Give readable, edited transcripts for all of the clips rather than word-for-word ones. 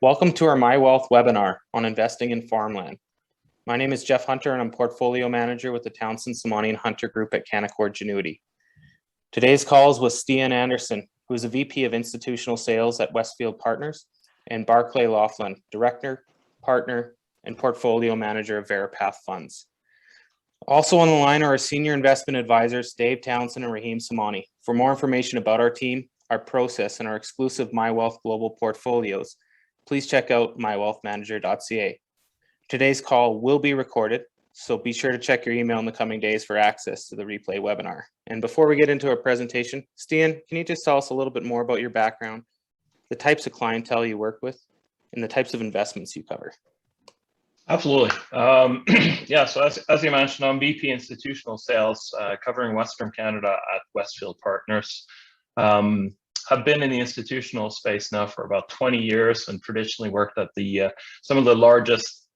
Welcome to our MyWealth webinar on investing in farmland. My name is Jeff Hunter and I'm Portfolio Manager with the Townshend, Somani and Hunter Group at Canaccord Genuity. Today's call is with Stian Anderson, who is a VP of Institutional Sales at Westfield Partners, and Barclay Laughland, Director, Partner, and Portfolio Manager of Veripath Funds. Also on the line are our Senior Investment Advisors, Dave Townshend and Raheem Somani. For more information about our team, our process, and our exclusive MyWealth Global Portfolios, please check out mywealthmanager.ca. Today's call will be recorded, so be sure to check your email in the coming days for access to the replay webinar. And before we get into our presentation, Stian, can you just tell us a little bit more about your background, the types of clientele you work with, and the types of investments you cover? Absolutely. Yeah, so as you mentioned, I'm VP Institutional Sales, covering Western Canada at Westfield Partners. Have been in the institutional space now for about 20 years and traditionally worked at some of the largest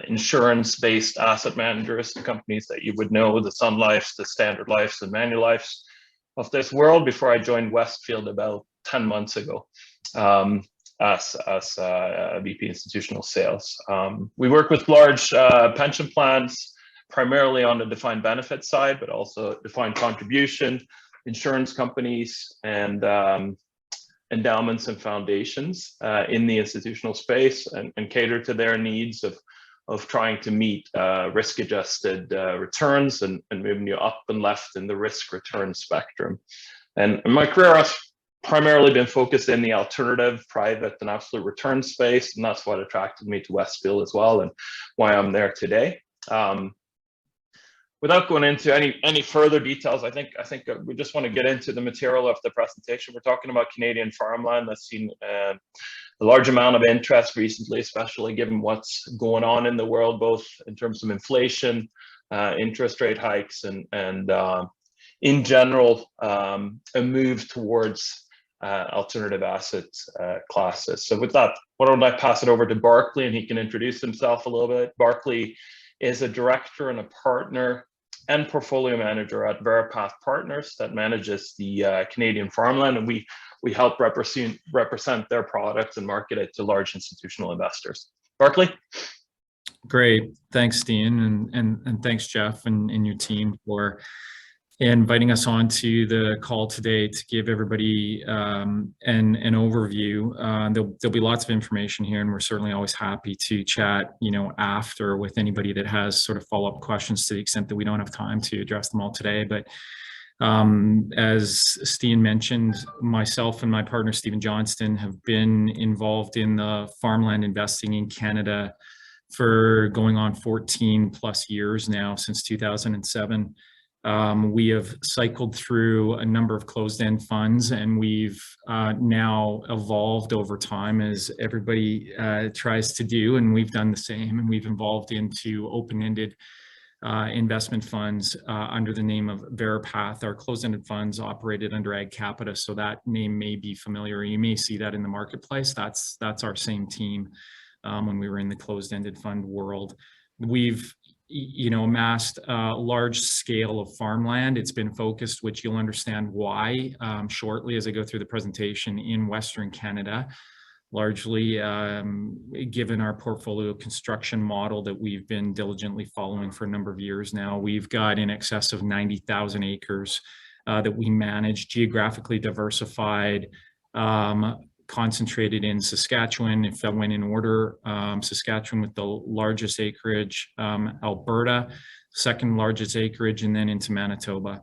insurance-based asset managers, the companies that you would know, the Sun Lifes, the Standard Lifes, and Manulifes of this world before I joined Westfield about 10 months ago as VP Institutional Sales. We work with large pension plans, primarily on the defined benefit side, but also defined contribution, insurance companies, and endowments and foundations in the institutional space, and cater to their needs of trying to meet risk-adjusted returns and moving you up and left in the risk-return spectrum. And my career has primarily been focused in the alternative, private, and absolute return space, and that's what attracted me to Westfield as well, and why I'm there today. Without going into any further details, I think we just want to get into the material of the presentation. We're talking about Canadian farmland that's seen a large amount of interest recently, especially given what's going on in the world, both in terms of inflation, interest rate hikes, and in general, a move towards alternative asset classes. So with that, why don't I pass it over to Barclay and he can introduce himself a little bit. Barclay is a director and a partner and portfolio manager at Veripath Partners that manages the Canadian farmland, and we help represent their products and market it to large institutional investors. Barclay? Great, thanks, Stian, and thanks, Jeff, and your team for inviting us onto the call today to give everybody an overview. There'll be lots of information here, and we're certainly always happy to chat, after with anybody that has sort of follow-up questions to the extent that we don't have time to address them all today. But as Stian mentioned, myself and my partner, Stephen Johnston, have been involved in the farmland investing in Canada for going on 14 plus years now, since 2007. We have cycled through a number of closed-end funds, and we've now evolved over time, as everybody tries to do, and we've done the same, and we've evolved into open-ended investment funds under the name of Veripath. Our closed-ended funds operated under Ag Capita, so that name may be familiar. You may see that in the marketplace. That's our same team when we were in the closed-ended fund world. We've amassed a large scale of farmland. It's been focused, which you'll understand why shortly as I go through the presentation, in Western Canada, largely given our portfolio construction model that we've been diligently following for a number of years now. We've got in excess of 90,000 acres that we manage, geographically diversified, concentrated in Saskatchewan, if I went in order. Saskatchewan with the largest acreage, Alberta, second largest acreage, and then into Manitoba.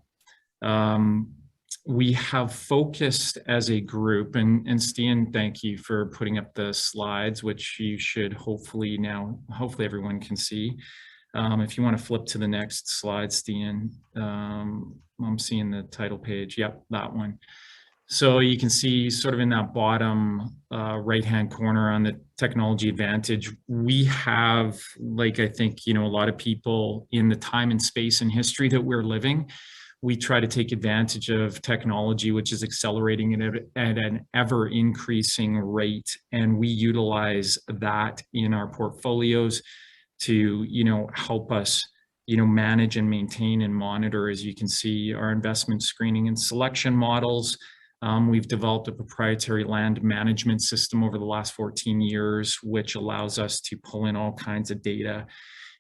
We have focused as a group, and Stian, thank you for putting up the slides, which you should hopefully everyone can see. If you want to flip to the next slide, Stian, I'm seeing the title page. Yep, that one. So you can see sort of in that bottom right-hand corner on the technology advantage, we have, like I think, a lot of people in the time and space and history that we're living, we try to take advantage of technology, which is accelerating at an ever-increasing rate. And we utilize that in our portfolios to, help us, manage and maintain and monitor, as you can see, our investment screening and selection models, We've developed a proprietary land management system over the last 14 years, which allows us to pull in all kinds of data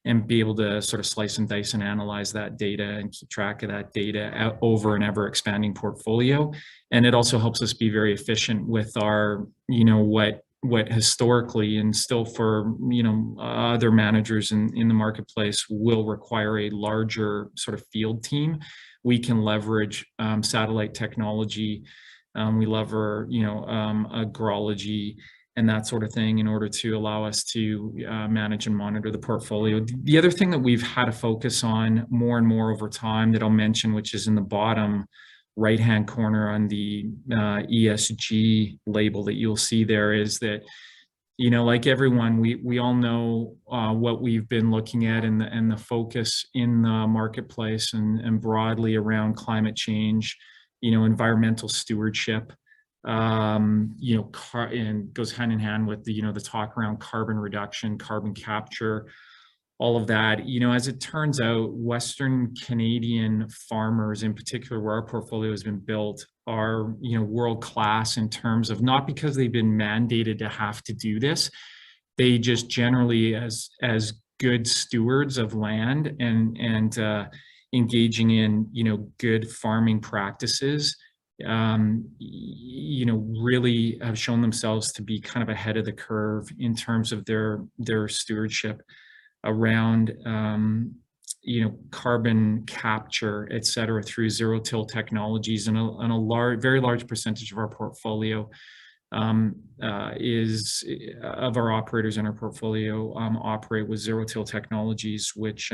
and be able to sort of slice and dice and analyze that data and keep track of that data over an ever expanding portfolio. And it also helps us be very efficient with our, what historically and still for, other managers in the marketplace will require a larger sort of field team. We can leverage satellite technology. We lever, agrology and that sort of thing in order to allow us to manage and monitor the portfolio. The other thing that we've had to focus on more and more over time that I'll mention, which is in the bottom right-hand corner on the ESG label that you'll see there, is that, like everyone, we all know what we've been looking at and the focus in the marketplace and broadly around climate change, environmental stewardship, and goes hand in hand with the talk around carbon reduction, carbon capture, all of that. As it turns out, Western Canadian farmers in particular, where our portfolio has been built, are world class in terms of, not because they've been mandated to have to do this, they just generally as good stewards of land and engaging in good farming practices, really have shown themselves to be kind of ahead of the curve in terms of their stewardship around carbon capture, et cetera, through zero-till technologies. And a very large percentage of our portfolio is of our operators in our portfolio operate with zero-till technologies, which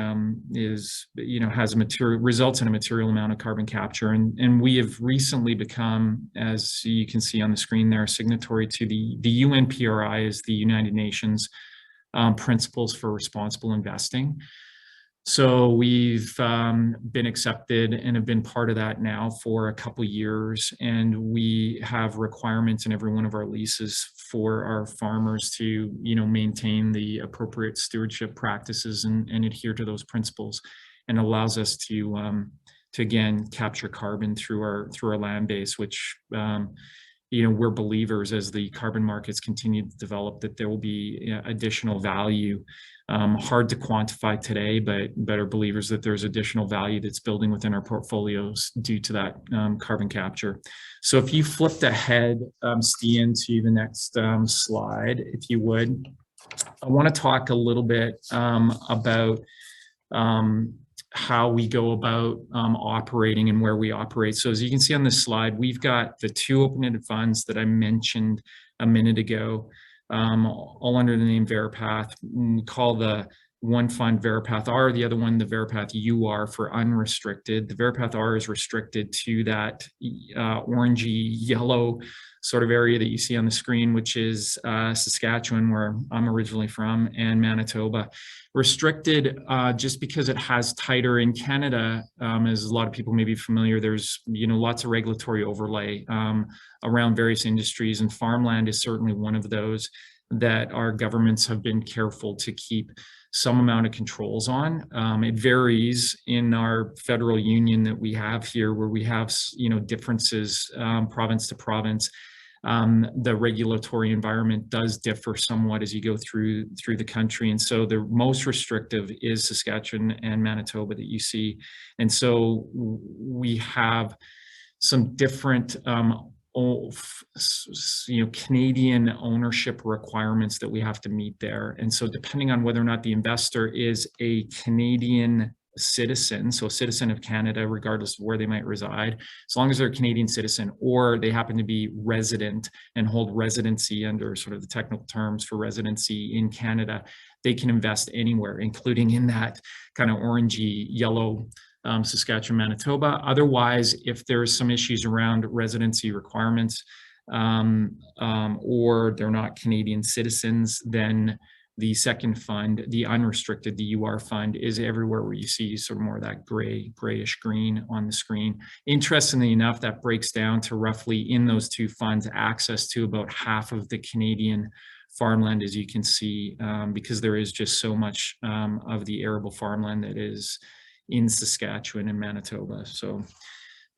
is has results in a material amount of carbon capture. And we have recently become, as you can see on the screen there, signatory to the UNPRI, is the United Nations Principles for Responsible Investing. So we've been accepted and have been part of that now for a couple of years, and we have requirements in every one of our leases for our farmers to maintain the appropriate stewardship practices and adhere to those principles, and allows us to again capture carbon through our land base, which we're believers, as the carbon markets continue to develop, that there will be additional value. Hard to quantify today, but are believers that there's additional value that's building within our portfolios due to that carbon capture. So if you flipped ahead, Stian, to the next slide, if you would, I want to talk a little bit about how we go about operating and where we operate. So as you can see on this slide, we've got the two open-ended funds that I mentioned a minute ago, all under the name Veripath. We call the one fund Veripath R, the other one the Veripath UR for unrestricted. The Veripath R is restricted to that orangey yellow sort of area that you see on the screen, which is Saskatchewan, where I'm originally from, and Manitoba. Restricted just because it has tighter. In Canada, as a lot of people may be familiar, there's lots of regulatory overlay around various industries, and farmland is certainly one of those that our governments have been careful to keep some amount of controls on. It varies in our federal union that we have here, where we have differences province to province. The regulatory environment does differ somewhat as you go through the country, and so the most restrictive is Saskatchewan and Manitoba that you see. And so we have some different Canadian ownership requirements that we have to meet there. And so depending on whether or not the investor is a Canadian citizen, so a citizen of Canada, regardless of where they might reside, as long as they're a Canadian citizen, or they happen to be resident and hold residency under sort of the technical terms for residency in Canada, they can invest anywhere, including in that kind of orangey yellow Saskatchewan, Manitoba. Otherwise, if there's some issues around residency requirements or they're not Canadian citizens, then the second fund, the unrestricted, the UR fund, is everywhere where you see sort of more of that grayish green on the screen. Interestingly enough, that breaks down to roughly, in those two funds, access to about half of the Canadian farmland, as you can see, because there is just so much of the arable farmland that is in Saskatchewan and Manitoba. So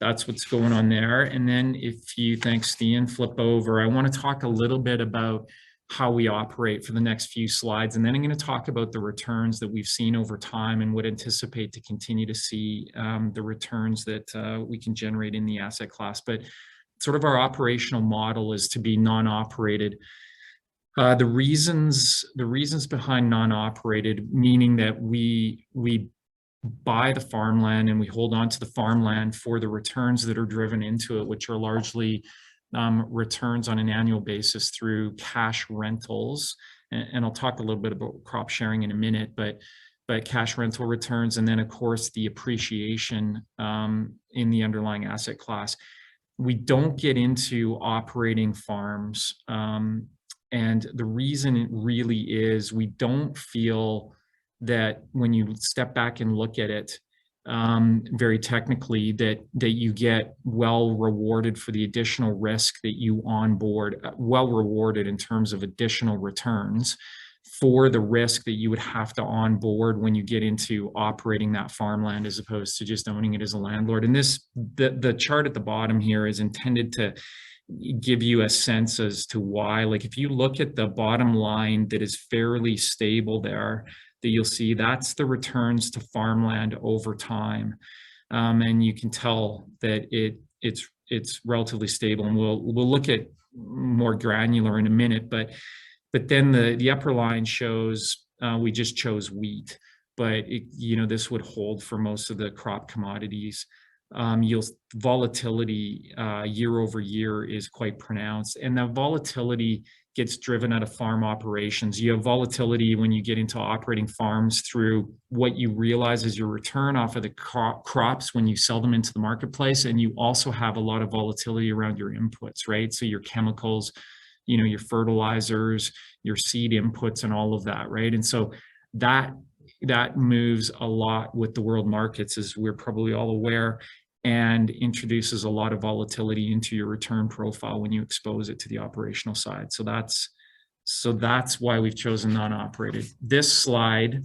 that's what's going on there. And then if you, thanks, Stian, flip over, I want to talk a little bit about how we operate for the next few slides. And then I'm going to talk about the returns that we've seen over time and would anticipate to continue to see the returns that we can generate in the asset class. But sort of our operational model is to be non-operated. The reasons behind non-operated, meaning that we buy the farmland and we hold on to the farmland for the returns that are driven into it, which are largely returns on an annual basis through cash rentals. And I'll talk a little bit about crop sharing in a minute, but cash rental returns, and then of course the appreciation in the underlying asset class. We don't get into operating farms. And the reason it really is, we don't feel that when you step back and look at it very technically, that you get well rewarded for the additional risk that you onboard, well rewarded in terms of additional returns for the risk that you would have to onboard when you get into operating that farmland as opposed to just owning it as a landlord. And the chart at the bottom here is intended to give you a sense as to why. Like if you look at the bottom line that is fairly stable there, that you'll see that's the returns to farmland over time, and you can tell that it's relatively stable. And we'll look at more granular in a minute, but then the upper line shows we just chose wheat, but this would hold for most of the crop commodities. Volatility year over year is quite pronounced, and the volatility gets driven out of farm operations. You have volatility when you get into operating farms through what you realize is your return off of the crops when you sell them into the marketplace, and you also have a lot of volatility around your inputs, right? So your chemicals, your fertilizers, your seed inputs, and all of that, right? And so that moves a lot with the world markets, as we're probably all aware, and introduces a lot of volatility into your return profile when you expose it to the operational side. So that's why we've chosen non-operated. This slide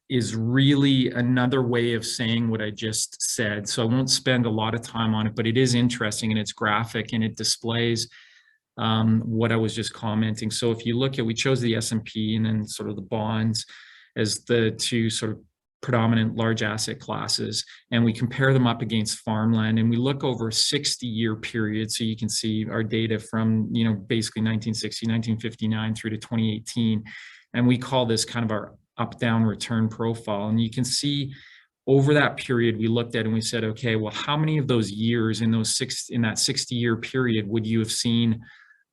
is really another way of saying what I just said. So I won't spend a lot of time on it, but it is interesting and it's graphic and it displays what I was just commenting. So if you look at, we chose the S&P and then sort of the bonds as the two sort of predominant large asset classes, and we compare them up against farmland, and we look over a 60-year period. So you can see our data from, basically 1960, 1959 through to 2018. And we call this kind of our up-down return profile. And you can see over that period, we looked at and we said, okay, well, how many of those years in that 60-year period would you have seen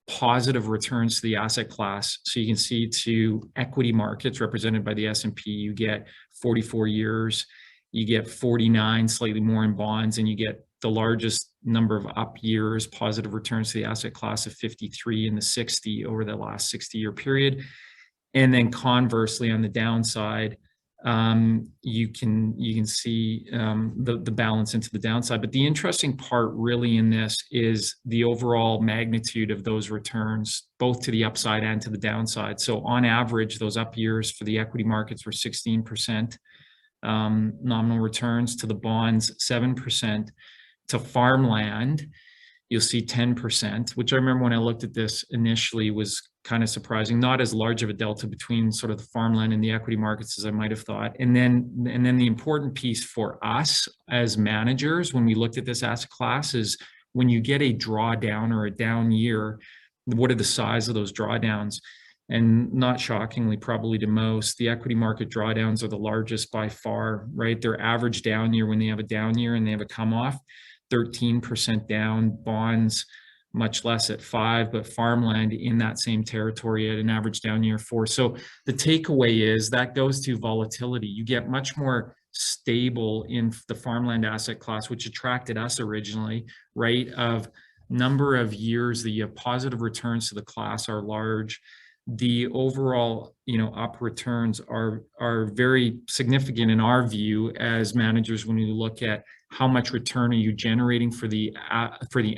positive returns to the asset class? So you can see to equity markets represented by the S&P, you get 44 years, you get 49, slightly more in bonds, and you get the largest number of up years, positive returns to the asset class of 53 and the 60 over the last 60-year period. And then conversely, on the downside, you can see the balance into the downside. But the interesting part really in this is the overall magnitude of those returns, both to the upside and to the downside. So on average, those up years for the equity markets were 16% nominal returns, to the bonds 7%, to farmland you'll see 10%, which I remember when I looked at this initially was kind of surprising. Not as large of a delta between sort of the farmland and the equity markets as I might have thought. And then the important piece for us as managers when we looked at this asset class is when you get a drawdown or a down year, what are the size of those drawdowns? And not shockingly, probably to most, the equity market drawdowns are the largest by far, right? Their average down year when they have a down year and they have a come off, 13% down, bonds much less at 5%, but farmland in that same territory at an average down year 4%. So the takeaway is that goes to volatility. You get much more stable in the farmland asset class, which attracted us originally, right? Of number of years that you have positive returns to the class are large. The overall, up returns are very significant in our view as managers when you look at how much return are you generating for the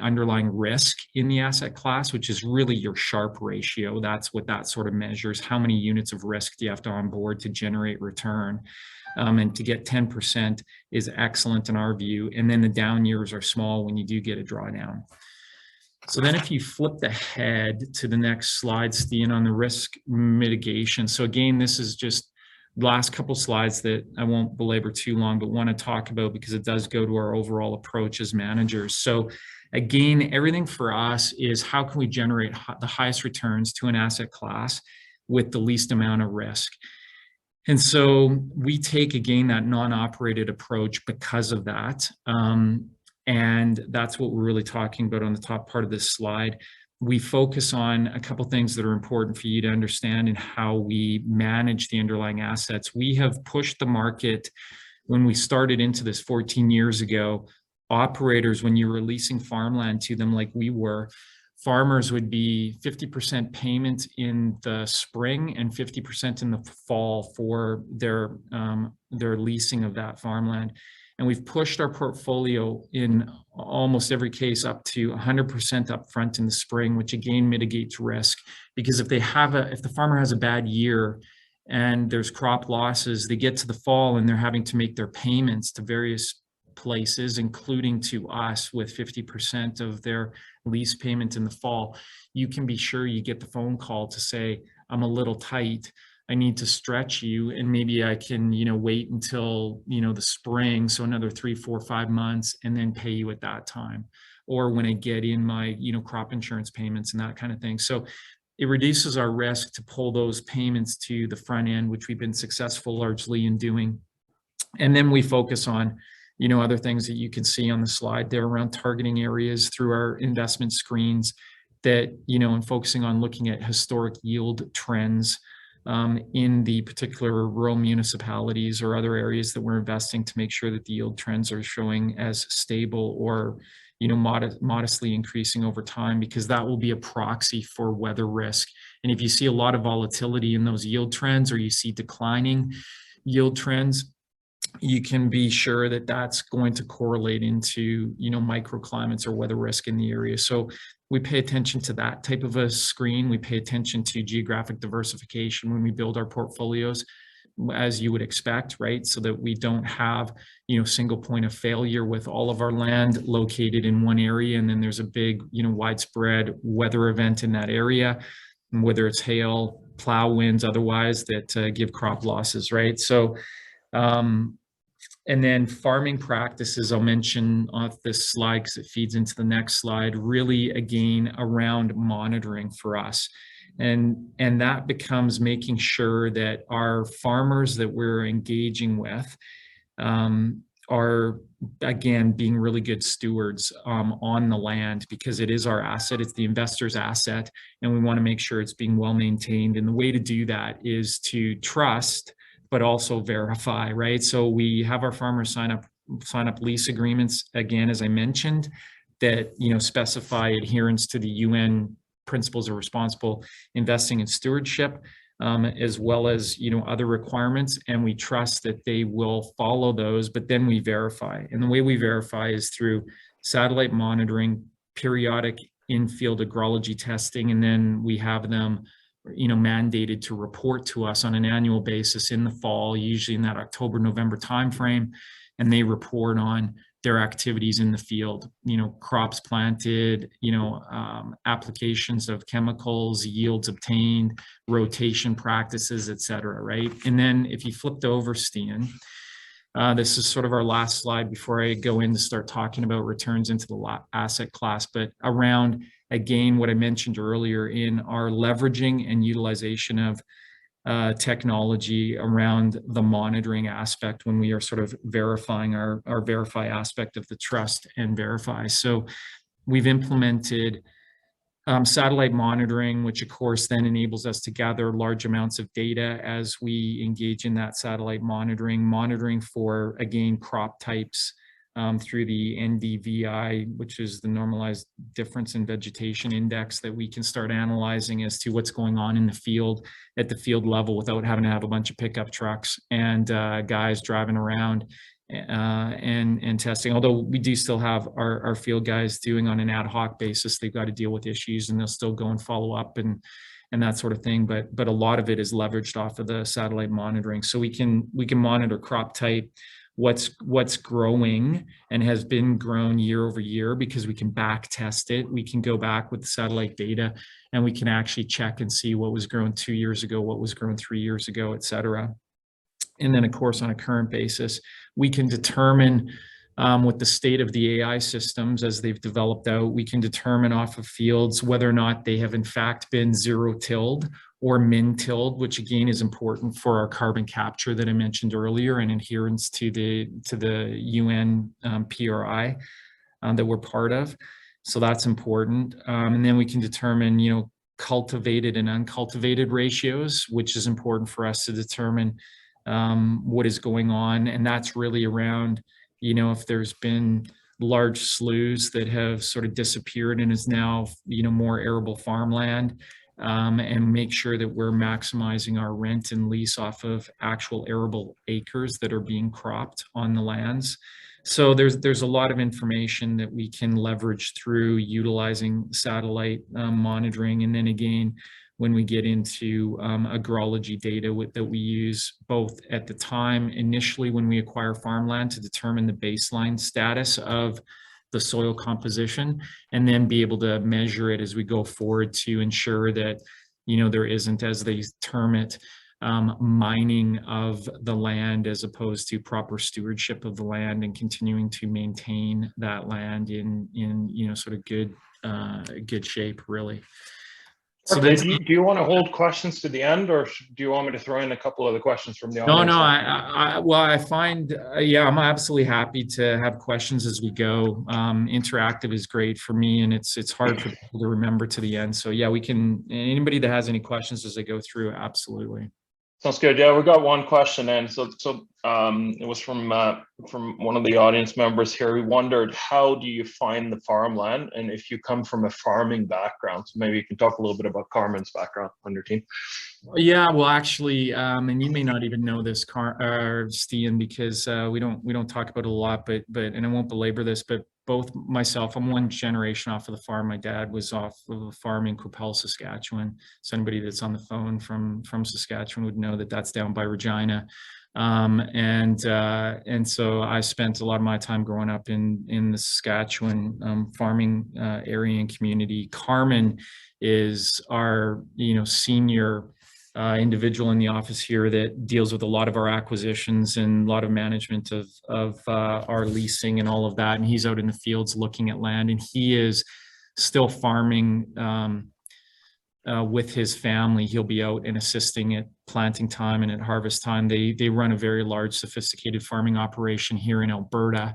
underlying risk in the asset class, which is really your Sharpe ratio. That's what that sort of measures. How many units of risk do you have to onboard to generate return? And to get 10% is excellent in our view. And then the down years are small when you do get a drawdown. So then if you flip the head to the next slide, Stian, on the risk mitigation. So again, this is just the last couple slides that I won't belabor too long, but want to talk about because it does go to our overall approach as managers. So again, everything for us is how can we generate the highest returns to an asset class with the least amount of risk. And so we take, again, that non-operated approach because of that. And that's what we're really talking about on the top part of this slide. We focus on a couple things that are important for you to understand in how we manage the underlying assets. We have pushed the market when we started into this 14 years ago. Operators, when you were leasing farmland to them like we were, farmers would be 50% payment in the spring and 50% in the fall for their leasing of that farmland. And we've pushed our portfolio in almost every case up to 100% upfront in the spring, which again mitigates risk. Because if the farmer has a bad year and there's crop losses, they get to the fall and they're having to make their payments to various places, including to us with 50% of their lease payment in the fall, you can be sure you get the phone call to say, I'm a little tight. I need to stretch you, and maybe I can, wait until, the spring. So another 3, 4, 5 months and then pay you at that time. Or when I get in my, crop insurance payments and that kind of thing. So it reduces our risk to pull those payments to the front end, which we've been successful largely in doing. And then we focus on, other things that you can see on the slide there around targeting areas through our investment screens that, and focusing on looking at historic yield trends in the particular rural municipalities or other areas that we're investing to make sure that the yield trends are showing as stable or, modestly increasing over time, because that will be a proxy for weather risk. And if you see a lot of volatility in those yield trends or you see declining yield trends, you can be sure that that's going to correlate into, microclimates or weather risk in the area. So we pay attention to that type of a screen. We pay attention to geographic diversification when we build our portfolios, as you would expect, right? So that we don't have, single point of failure with all of our land located in one area. And then there's a big, widespread weather event in that area, whether it's hail, plow winds, otherwise, that give crop losses, right? So, and then farming practices, I'll mention off this slide because it feeds into the next slide, really, again, around monitoring for us. And that becomes making sure that our farmers that we're engaging with are, again, being really good stewards on the land, because it is our asset, it's the investor's asset, and we want to make sure it's being well maintained. And the way to do that is to trust, but also verify, right? So we have our farmers sign up lease agreements, again, as I mentioned, that, specify adherence to the UN principles of responsible investing and stewardship, as well as, other requirements. And we trust that they will follow those, but then we verify. And the way we verify is through satellite monitoring, periodic in-field agrology testing, and then we have them mandated to report to us on an annual basis in the fall, usually in that October, November timeframe, and they report on their activities in the field, crops planted, applications of chemicals, yields obtained, rotation practices, et cetera, right? And then if you flipped over, Stian, this is sort of our last slide before I go in to start talking about returns into the asset class, but around, again, what I mentioned earlier in our leveraging and utilization of technology around the monitoring aspect when we are sort of verifying our verify aspect of the trust and verify. So we've implemented satellite monitoring, which of course then enables us to gather large amounts of data as we engage in that satellite monitoring for, again, crop types, through the NDVI, which is the normalized difference in vegetation index, that we can start analyzing as to what's going on in the field at the field level without having to have a bunch of pickup trucks and guys driving around and testing. Although we do still have our field guys doing on an ad hoc basis, they've got to deal with issues and they'll still go and follow up and and that sort of thing. But a lot of it is leveraged off of the satellite monitoring. So we can monitor crop type, what's growing and has been grown year over year, because we can back test it. We can go back with the satellite data and we can actually check and see what was grown 2 years ago, what was grown 3 years ago, et cetera. And then of course, on a current basis, we can determine with the state of the AI systems as they've developed out, we can determine off of fields whether or not they have in fact been zero tilled or min-tilled, which again is important for our carbon capture that I mentioned earlier and adherence to the UN PRI that we're part of. So that's important. And then we can determine, cultivated and uncultivated ratios, which is important for us to determine what is going on. And that's really around, if there's been large sloughs that have sort of disappeared and is now, more arable farmland. And make sure that we're maximizing our rent and lease off of actual arable acres that are being cropped on the lands. So there's a lot of information that we can leverage through utilizing satellite monitoring. And then again, when we get into agrology data that we use both at the time initially when we acquire farmland to determine the baseline status of the soil composition, and then be able to measure it as we go forward to ensure that, there isn't, as they term it, mining of the land as opposed to proper stewardship of the land and continuing to maintain that land in sort of good shape, really. So do you want to hold questions to the end, or do you want me to throw in a couple of the questions from the audience? No, I find, I'm absolutely happy to have questions as we go. Interactive is great for me, and it's hard for people to remember to the end. So yeah, we can, anybody that has any questions as I go through, absolutely. Sounds good. Yeah, we got one question in. So it was from one of the audience members here. We wondered, how do you find the farmland, and if you come from a farming background? So maybe you can talk a little bit about Carmen's background on your team. Yeah, well, actually, and you may not even know this, Stian, because we don't talk about it a lot. But and I won't belabor this, but both myself, I'm one generation off of the farm. My dad was off of a farm in Qu'Appelle, Saskatchewan. So anybody that's on the phone from Saskatchewan would know that that's down by Regina. And so I spent a lot of my time growing up in the Saskatchewan farming area and community. Carmen is our senior individual in the office here that deals with a lot of our acquisitions and a lot of management of our leasing and all of that. And he's out in the fields looking at land, and he is still farming with his family. He'll be out and assisting at planting time and at harvest time. They run a very large, sophisticated farming operation here in Alberta.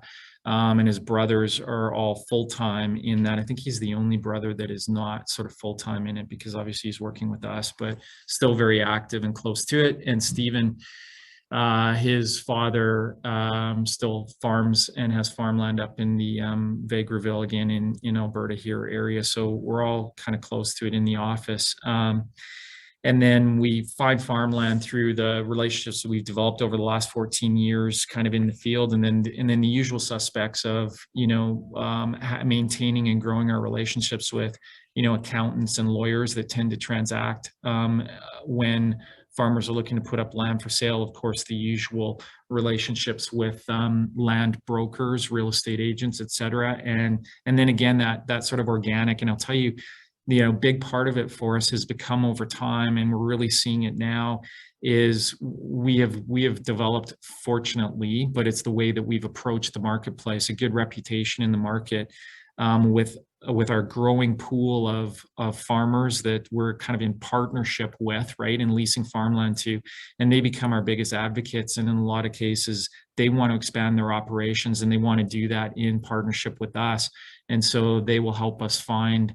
And his brothers are all full-time in that. I think he's the only brother that is not sort of full-time in it, because obviously he's working with us, but still very active and close to it. And Stephen, his father still farms and has farmland up in the Vegreville, again in Alberta here area. So we're all kind of close to it in the office. And then we find farmland through the relationships that we've developed over the last 14 years, kind of in the field, and then the usual suspects of maintaining and growing our relationships with accountants and lawyers that tend to transact when farmers are looking to put up land for sale. Of course, the usual relationships with land brokers, real estate agents, et cetera, and then again that sort of organic. And I'll tell you, big part of it for us has become over time, and we're really seeing it now, is we have developed, fortunately, but it's the way that we've approached the marketplace, a good reputation in the market with our growing pool of farmers that we're kind of in partnership with, right, and leasing farmland to, and they become our biggest advocates. And in a lot of cases, they want to expand their operations, and they want to do that in partnership with us. And so they will help us find,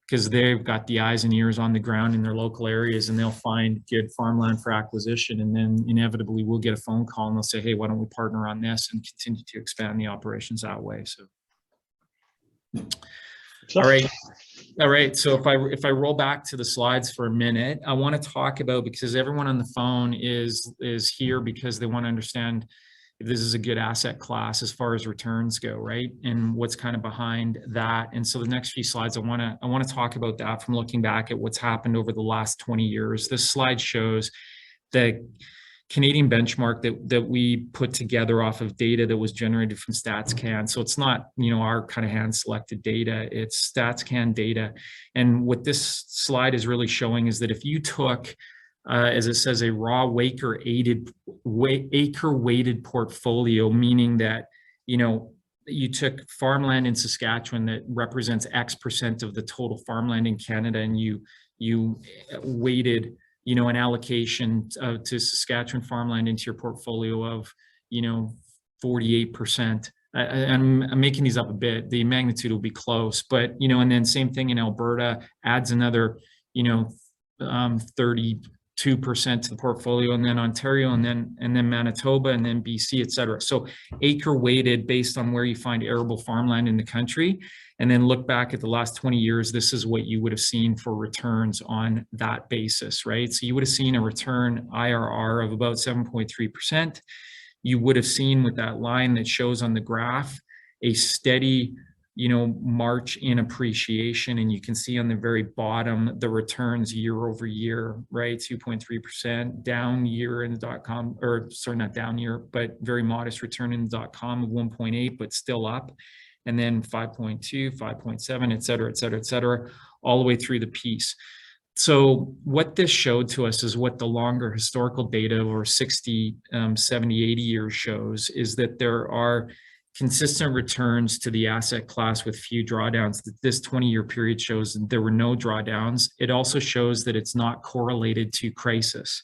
because they've got the eyes and ears on the ground in their local areas, and they'll find good farmland for acquisition. And then inevitably we'll get a phone call and they'll say, hey, why don't we partner on this and continue to expand the operations that way. So, all right. So if I roll back to the slides for a minute, I want to talk about, because everyone on the phone is here because they want to understand if this is a good asset class as far as returns go, right? And what's kind of behind that. And so the next few slides, I want to talk about that from looking back at what's happened over the last 20 years. This slide shows the Canadian benchmark that we put together off of data that was generated from StatsCan. So it's not, our kind of hand-selected data, it's StatsCan data. And what this slide is really showing is that if you took, as it says, a raw acre-weighted portfolio, meaning that, you took farmland in Saskatchewan that represents X percent of the total farmland in Canada, and you weighted an allocation to Saskatchewan farmland into your portfolio of, 48%. I'm making these up a bit. The magnitude will be close, but, and then same thing in Alberta adds another, 32% to the portfolio, and then Ontario, and then Manitoba, and then BC, et cetera. So acre weighted based on where you find arable farmland in the country. And then look back at the last 20 years, this is what you would have seen for returns on that basis, right? So you would have seen a return IRR of about 7.3%. You would have seen with that line that shows on the graph, a steady, march in appreciation. And you can see on the very bottom, the returns year over year, right? 2.3% down year in the .com, or sorry, not down year, but very modest return in the .com of 1.8, but still up. And then 5.2, 5.7, et cetera, et cetera, et cetera, all the way through the piece. So what this showed to us is what the longer historical data over 60, 70, 80 years shows, is that there are consistent returns to the asset class with few drawdowns. This 20-year period shows that there were no drawdowns. It also shows that it's not correlated to crisis.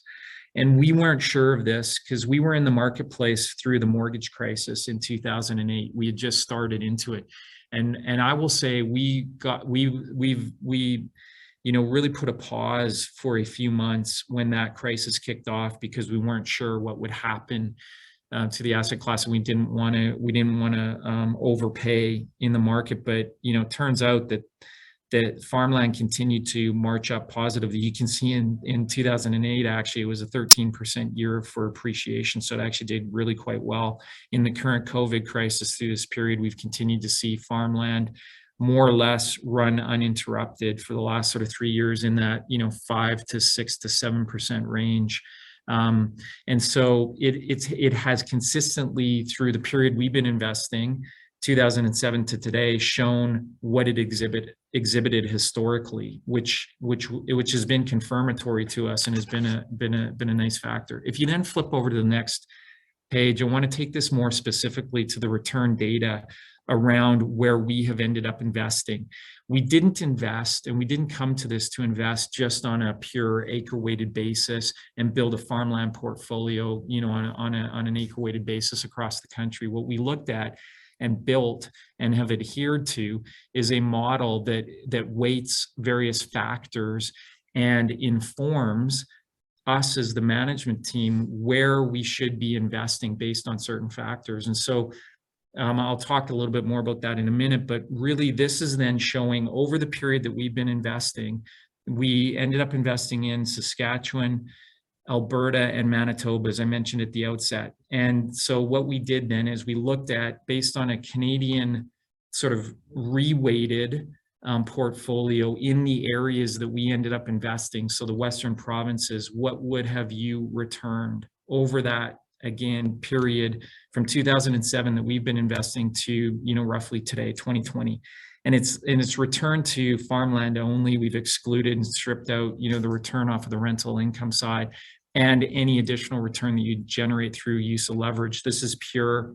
And we weren't sure of this because we were in the marketplace through the mortgage crisis in 2008. We had just started into it. And I will say we've really put a pause for a few months when that crisis kicked off, because we weren't sure what would happen to the asset class. And we didn't want to overpay in the market. But, it turns out that farmland continued to march up positively. You can see in 2008, actually, it was a 13% year for appreciation. So it actually did really quite well. In the current COVID crisis, through this period, we've continued to see farmland more or less run uninterrupted for the last sort of 3 years in that, 5 to 6 to 7% range. And so it has consistently, through the period we've been investing, 2007 to today, shown what it exhibited historically, which has been confirmatory to us and has been a nice factor. If you then flip over to the next page, I want to take this more specifically to the return data around where we have ended up investing. We didn't invest, and we didn't come to this to invest just on a pure acre-weighted basis and build a farmland portfolio, on an acre-weighted basis across the country. What we looked at and built and have adhered to is a model that weights various factors and informs us as the management team where we should be investing based on certain factors. And so I'll talk a little bit more about that in a minute, but really this is then showing over the period that we've been investing, we ended up investing in Saskatchewan, Alberta, and Manitoba, as I mentioned at the outset. And so what we did then is we looked at, based on a Canadian sort of reweighted portfolio in the areas that we ended up investing, so the Western provinces, what would have you returned over that, again, period from 2007 that we've been investing to, roughly today, 2020. And it's returned to farmland only. We've excluded and stripped out, the return off of the rental income side and any additional return that you generate through use of leverage. This is pure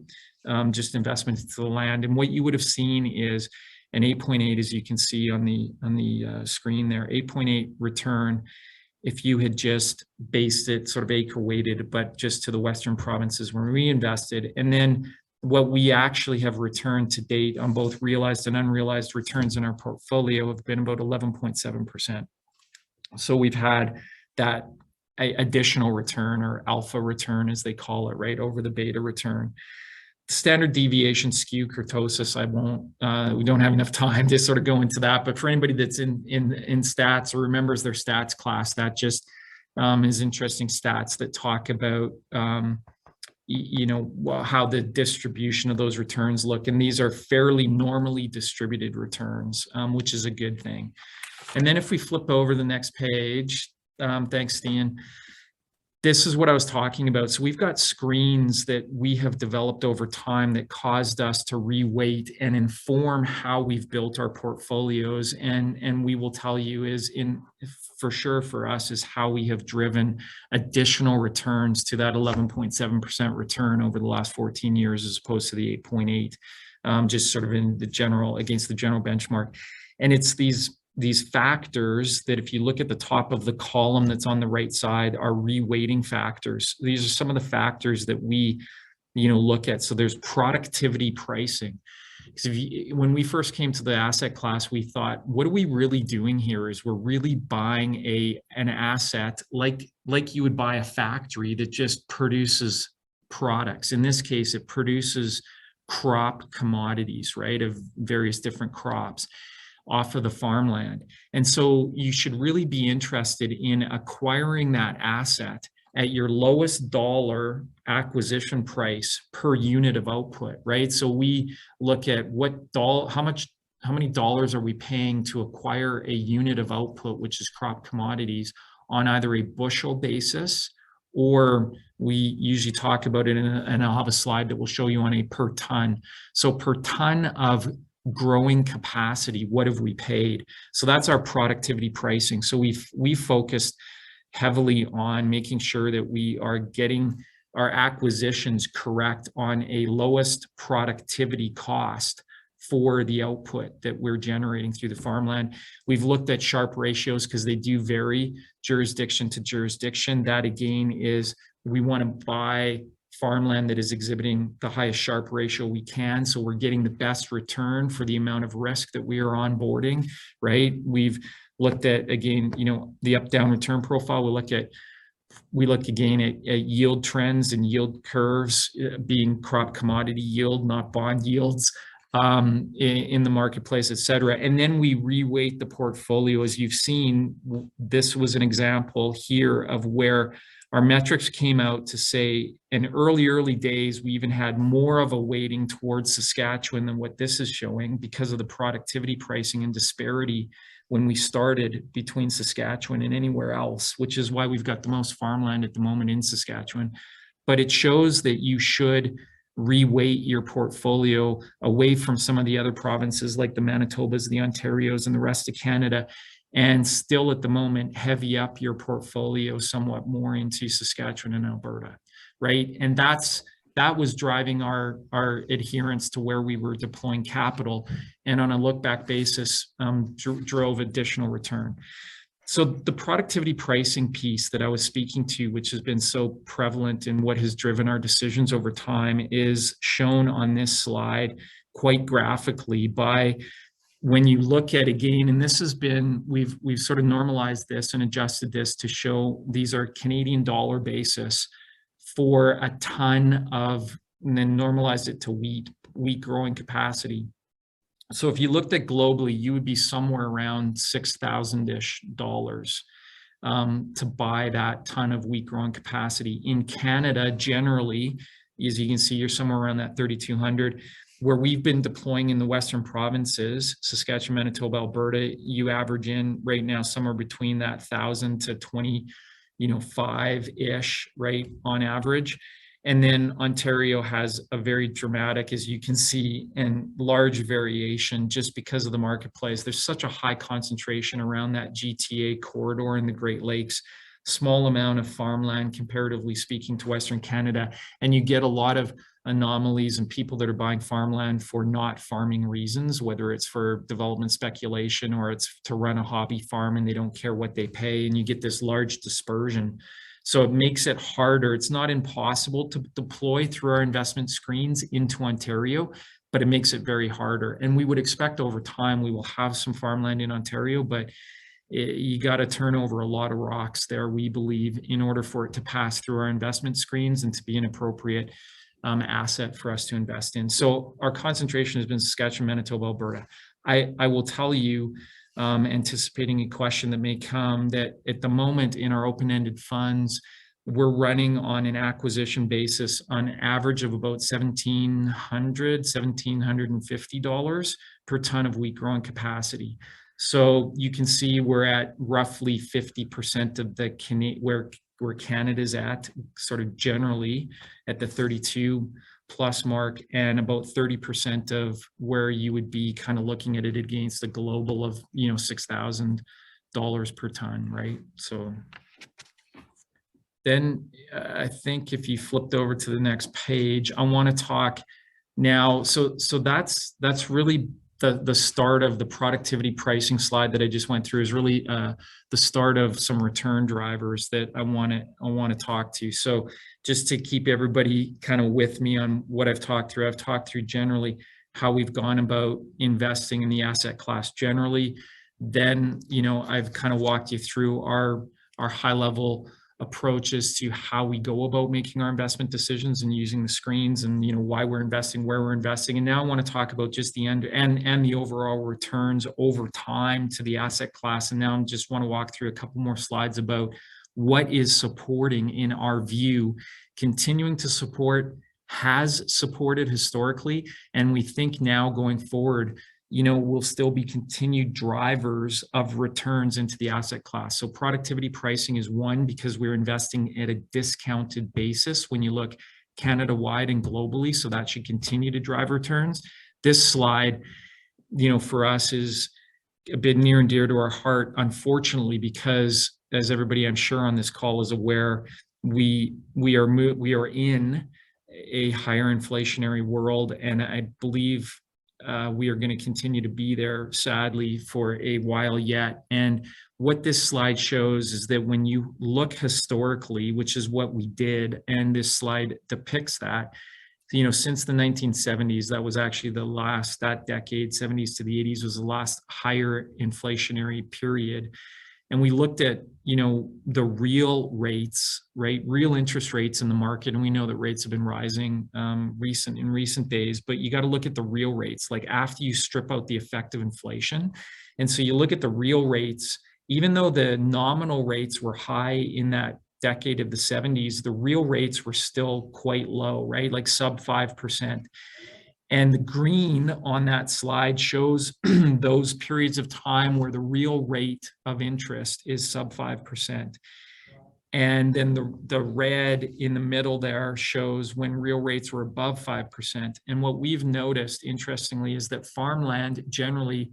just investment into the land. And what you would have seen is an 8.8, as you can see on the screen there, 8.8 return if you had just based it sort of acre weighted, but just to the Western provinces where we invested. And then what we actually have returned to date on both realized and unrealized returns in our portfolio have been about 11.7%. So we've had that additional return, or alpha return as they call it, right, over the beta return. Standard deviation, skew, kurtosis, we don't have enough time to sort of go into that, but for anybody that's in stats or remembers their stats class, that just is interesting stats that talk about how the distribution of those returns look. And these are fairly normally distributed returns, which is a good thing. And then if we flip over the next page, thanks, Stian. This is what I was talking about. So we've got screens that we have developed over time that caused us to reweight and inform how we've built our portfolios. And we will tell you for sure for us is how we have driven additional returns to that 11.7% return over the last 14 years, as opposed to the 8.8, just sort of in the general, against the general benchmark. And it's these factors that, if you look at the top of the column that's on the right side, are reweighting factors. These are some of the factors that we, look at. So there's productivity pricing. Because when we first came to the asset class, we thought, what are we really doing here? Is we're really buying an asset like you would buy a factory that just produces products. In this case, it produces crop commodities, right, of various different crops off of the farmland. And so you should really be interested in acquiring that asset at your lowest dollar acquisition price per unit of output, right? So we look at how many dollars are we paying to acquire a unit of output, which is crop commodities, on either a bushel basis, or we usually talk about it and I'll have a slide that will show you on a per ton. So per ton of growing capacity, what have we paid? So that's our productivity pricing. So we focused heavily on making sure that we are getting our acquisitions correct on a lowest productivity cost for the output that we're generating through the farmland. We've looked at Sharpe ratios because they do vary jurisdiction to jurisdiction. That again is, we want to buy farmland that is exhibiting the highest Sharpe ratio we can, so we're getting the best return for the amount of risk that we are onboarding, right? We've looked at, again, the up-down return profile. We look again at yield trends and yield curves, being crop commodity yield, not bond yields, in the marketplace, et cetera. And then we reweight the portfolio. As you've seen, this was an example here of where our metrics came out to say, in early days, we even had more of a weighting towards Saskatchewan than what this is showing, because of the productivity pricing and disparity when we started between Saskatchewan and anywhere else, which is why we've got the most farmland at the moment in Saskatchewan. But it shows that you should reweight your portfolio away from some of the other provinces like the Manitobas, the Ontarios, and the rest of Canada, and still at the moment heavy up your portfolio somewhat more into Saskatchewan and Alberta, right? And that was driving our adherence to where we were deploying capital, and on a look-back basis, drove additional return. So the productivity pricing piece that I was speaking to, which has been so prevalent in what has driven our decisions over time, is shown on this slide quite graphically by, when you look at, again, and this has been, we've sort of normalized this and adjusted this to show these are Canadian dollar basis for a ton of, and then normalized it to wheat growing capacity. So if you looked at globally, you would be somewhere around $6,000-ish to buy that ton of wheat growing capacity. In Canada, generally, as you can see, you're somewhere around that 3,200. Where we've been deploying in the Western provinces, Saskatchewan, Manitoba, Alberta, you average in right now somewhere between that 1,000 to 25-ish, right, on average. And then Ontario has a very dramatic, as you can see, and large variation just because of the marketplace. There's such a high concentration around that GTA corridor in the Great Lakes, small amount of farmland comparatively speaking to Western Canada, and you get a lot of anomalies and people that are buying farmland for not farming reasons, whether it's for development speculation or it's to run a hobby farm and they don't care what they pay, and you get this large dispersion. So it makes it harder. It's not impossible to deploy through our investment screens into Ontario, but it makes it very harder. And we would expect over time we will have some farmland in Ontario, but you got to turn over a lot of rocks there, we believe, in order for it to pass through our investment screens and to be an appropriate asset for us to invest in. So our concentration has been Saskatchewan, Manitoba, Alberta. I will tell you, anticipating a question that may come, that at the moment in our open-ended funds, we're running on an acquisition basis on average of about $1,750 per ton of wheat growing capacity. So you can see we're at roughly 50% of the where Canada's at, sort of generally at the 32 plus mark, and about 30% of where you would be kind of looking at it against the global of, you know, $6,000 per ton, right? So then I think if you flipped over to the next page, I want to talk now. So that's really the start of the productivity pricing slide that I just went through, is really the start of some return drivers that I want to talk to. So just to keep everybody kind of with me on what I've talked through generally how we've gone about investing in the asset class generally. Then, you know, I've kind of walked you through our high level approaches to how we go about making our investment decisions and using the screens, and, you know, why we're investing, where we're investing. And now I want to talk about just the end and the overall returns over time to the asset class. And now I just want to walk through a couple more slides about what is supporting, in our view, continuing to support, has supported historically, and we think now going forward, you know, will still be continued drivers of returns into the asset class. So productivity pricing is one, because we're investing at a discounted basis when you look Canada-wide and globally, so that should continue to drive returns. This slide, you know, for us is a bit near and dear to our heart, unfortunately, because as everybody I'm sure on this call is aware, we are in a higher inflationary world, and I believe we are going to continue to be there, sadly, for a while yet. And what this slide shows is that when you look historically, which is what we did, and this slide depicts that, you know, since the 1970s, that was actually the last, that decade, 70s to the 80s, was the last higher inflationary period. And we looked at, you know, the real rates, right? Real interest rates in the market. And we know that rates have been rising in recent days, but you got to look at the real rates, like after you strip out the effect of inflation. And so you look at the real rates, even though the nominal rates were high in that decade of the 70s, the real rates were still quite low, right? Like sub 5%. And the green on that slide shows those periods of time where the real rate of interest is sub 5%. And then the red in the middle there shows when real rates were above 5%. And what we've noticed, interestingly, is that farmland generally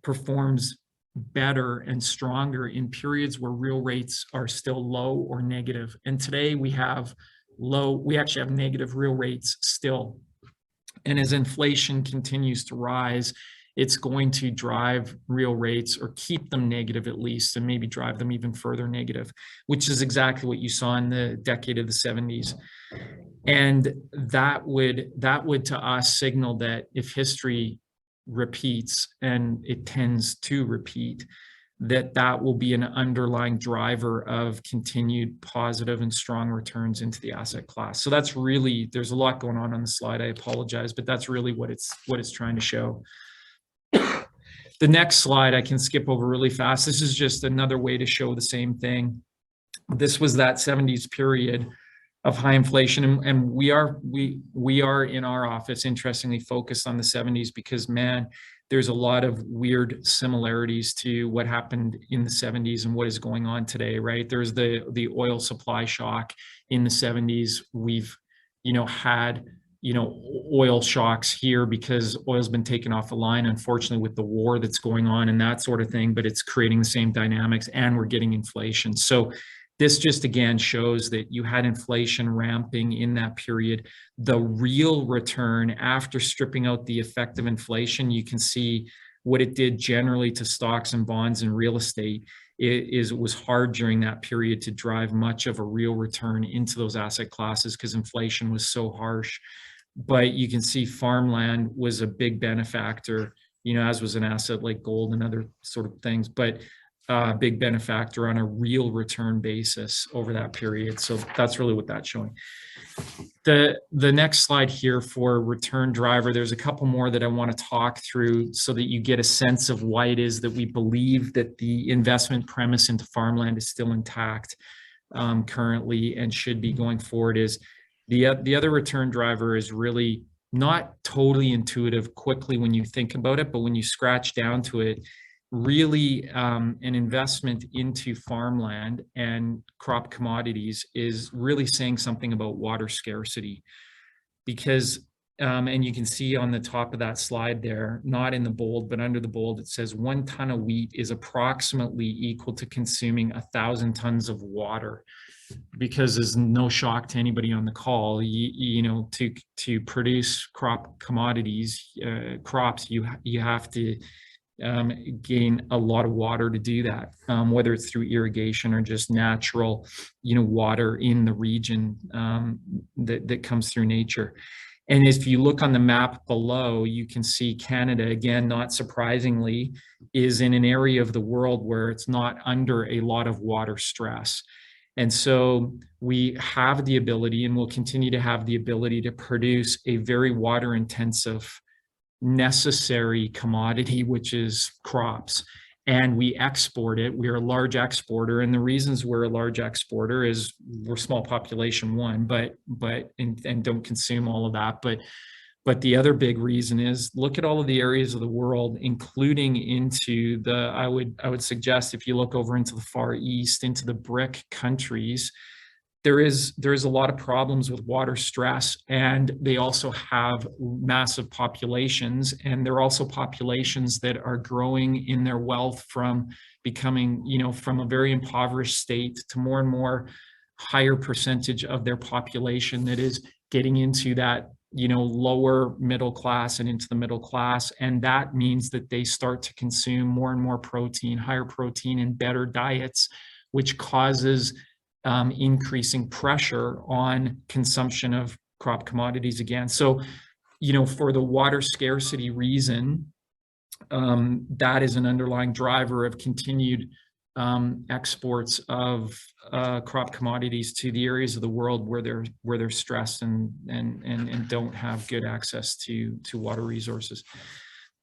performs better and stronger in periods where real rates are still low or negative. And today we actually have negative real rates still. And as inflation continues to rise, it's going to drive real rates, or keep them negative at least, and maybe drive them even further negative, which is exactly what you saw in the decade of the 70s. And that would to us signal that if history repeats, and it tends to repeat, that will be an underlying driver of continued positive and strong returns into the asset class. So that's really, there's a lot going on the slide, I apologize, but that's really what it's trying to show. The next slide I can skip over really fast. This is just another way to show the same thing. This was that 70s period of high inflation, and we are in our office, interestingly, focused on the 70s, because, man, there's a lot of weird similarities to what happened in the 70s and what is going on today, right? There's the oil supply shock in the 70s. We've, you know, had, you know, oil shocks here because oil's been taken off the line, unfortunately, with the war that's going on and that sort of thing, but it's creating the same dynamics, and we're getting inflation. So this just again shows that you had inflation ramping in that period. The real return after stripping out the effect of inflation, you can see what it did generally to stocks and bonds and real estate. It was hard during that period to drive much of a real return into those asset classes because inflation was so harsh. But you can see farmland was a big benefactor, you know, as was an asset like gold and other sort of things, but big benefactor on a real return basis over that period. So that's really what that's showing. The next slide here for return driver, there's a couple more that I want to talk through so that you get a sense of why it is that we believe that the investment premise into farmland is still intact. currently and should be going forward. Is the other return driver is really not totally intuitive quickly when you think about it, but when you scratch down to it, really an investment into farmland and crop commodities is really saying something about water scarcity. Because and you can see on the top of that slide there, not in the bold, but under the bold, it says 1 ton of wheat is approximately equal to consuming 1,000 tons of water. Because there's no shock to anybody on the call, you know, to produce crop commodities, crops, you have to gain a lot of water to do that, whether it's through irrigation or just natural, you know, water in the region that comes through nature. And if you look on the map below, you can see Canada, again, not surprisingly, is in an area of the world where it's not under a lot of water stress. And so we have the ability, and will continue to have the ability, to produce a very water intensive, necessary commodity, which is crops. And we export it. We're a large exporter, and the reasons we're a large exporter is we're small population, one, and don't consume all of that. But the other big reason is, look at all of the areas of the world, including into the, I would suggest, if you look over into the Far East, into the BRIC countries, there is a lot of problems with water stress, and they also have massive populations, and they're also populations that are growing in their wealth from becoming, you know, from a very impoverished state to more and more higher percentage of their population that is getting into that, you know, lower middle class and into the middle class. And that means that they start to consume more and more protein, higher protein and better diets, which causes increasing pressure on consumption of crop commodities again. So, you know, for the water scarcity reason, that is an underlying driver of continued exports of crop commodities to the areas of the world where they're stressed and don't have good access to water resources.